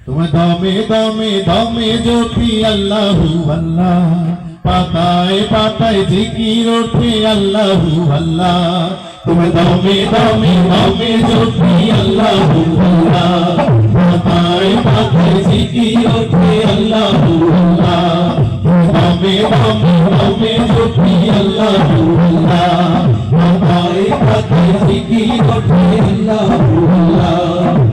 तुम्हें दमे दमे दमे जपी अल्लाहु अल्लाह पाताए पाताए जिकिर उठे अल्लाहु अल्लाह तुम्हें दमे दमे दमे जपी अल्लाहु अल्लाह पाताए पाताए जिकिर उठे अल्लाहु अल्लाह दमे दमे दमे जपी अल्लाहु अल्लाह पाताए पाताए जिकिर उठे अल्लाहु अल्लाह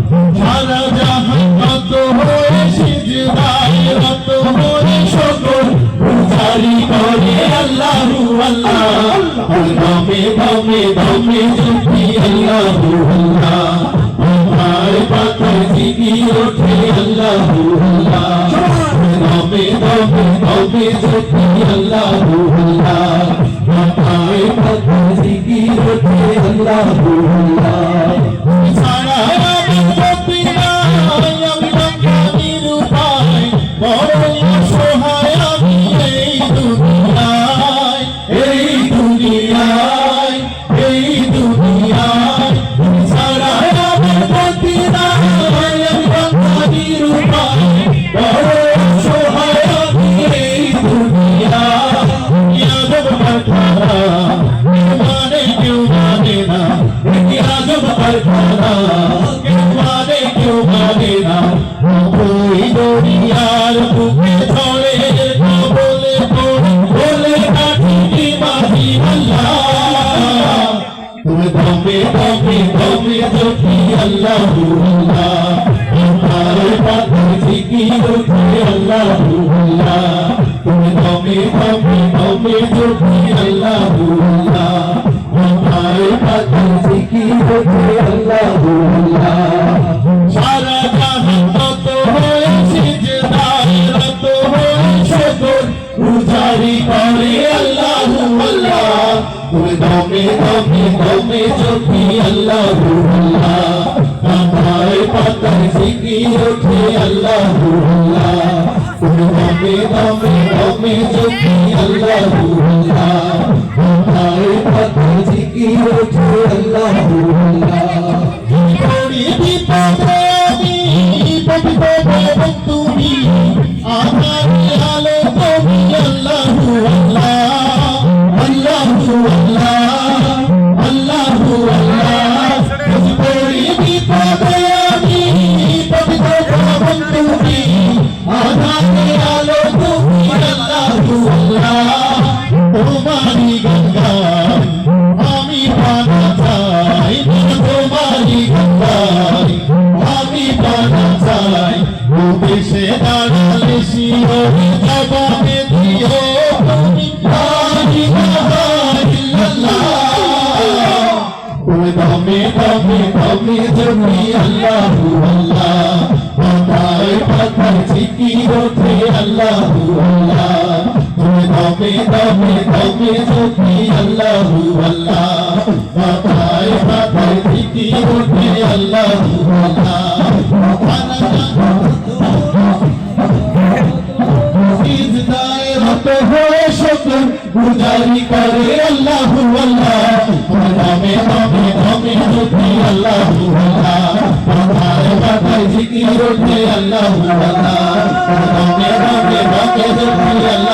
सारा जहां रत होए सिजदाए रत होए शुक्र गुजारी करे अल्लाहु अल्लाह दमे दमे दमे जपी अल्लाहु अल्लाह पाताए पाताए जिकिर उठे अल्लाहु अल्लाह दमे दमे दमे जपी अल्लाहु अल्लाह पाताए पाताए जिकिर उठे अल्लाहु अल्लाह सारा दमे दमे दमे जपी अल्लाहु अल्लाह पाताए पाताए जिकिर उठे अल्लाहु अल्लाह तुम्हें दमे दमे दमे जपी अल्लाहु अल्लाह पाताए पाताए जिकिर उठे अल्लाहु अल्लाह सारा जहां रत होए सिजदाए रत होए शुक्र गुजारी करे अल्लाहु अल्लाह तुम्हें दमे दमे दमे जपी अल्लाहु अल्लाह पाताए पाताए जिकिर उठे अल्लाहु अल्लाह तुम्हें दमे दमे दमे जपी अल्लाहु अल्लाह पाताए पाताए जिकिर उठे अल्लाहु अल्लाह थोड़ी বিপদে আমি পবিত্র ভবন তুমি আমার আলো তুমি আল্লাহু আল্লাহ अल्लाहु अल्लाह अल्लाहु अल्लाह थोड़ी বিপদে আমি পবিত্র ভবন তুমি আধারে আলো তুমি আল্লাহু আল্লাহ তোমারি গঙ্গায় আমি পানা চাই তোমারি গঙ্গায় আমি পানা চাই ও দেশে দাঁড়ালে শিওরে জবাবে দিও তুমি दमे दमे दमे जपी अल्लाहु अल्लाह पाताए पाताए जिकिर उठे अल्लाहु अल्लाह तुम्हें दमे दमे दमे जपी अल्लाहु अल्लाह पाताए पाताए जिकिर उठे अल्लाहु अल्लाह सिजदाए रत होए शुक्र गुजारी करे अल्लाहु अल्लाह दमे दमे दमे जपी अल्लाहु अल्लाह पाताए पाताए जिकिर उठे अल्लाहु अल्लाह दमे दमे दमे जपी अल्लाह